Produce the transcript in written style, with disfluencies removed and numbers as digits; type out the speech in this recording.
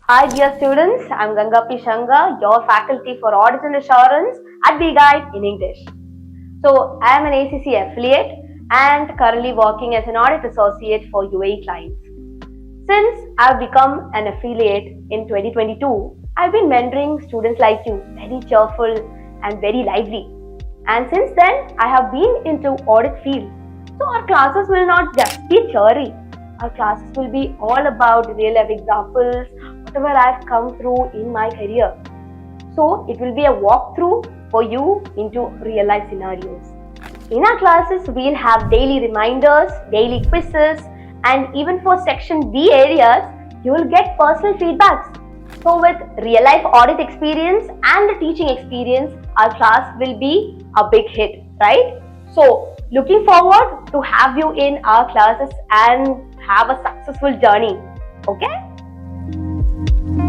Hi dear students, I'm Ganga, your faculty for Audit and Assurance at WeGyde in English. So I am an ACCA affiliate and currently working as an audit associate for UAE clients. Since I've become an affiliate in 2022, I've been mentoring students like you, very cheerful and very lively. And since then, I have been into audit field. So our classes will not just be theory. Our classes will be all about real life examples, whatever I've come through in my career. So it will be a walkthrough for you into real life scenarios. In our classes, we'll have daily reminders, daily quizzes, and even for section B areas, you will get personal feedbacks. So with real life audit experience and the teaching experience, our class will be a big hit, right? So looking forward to have you in our classes and have a successful journey. Okay?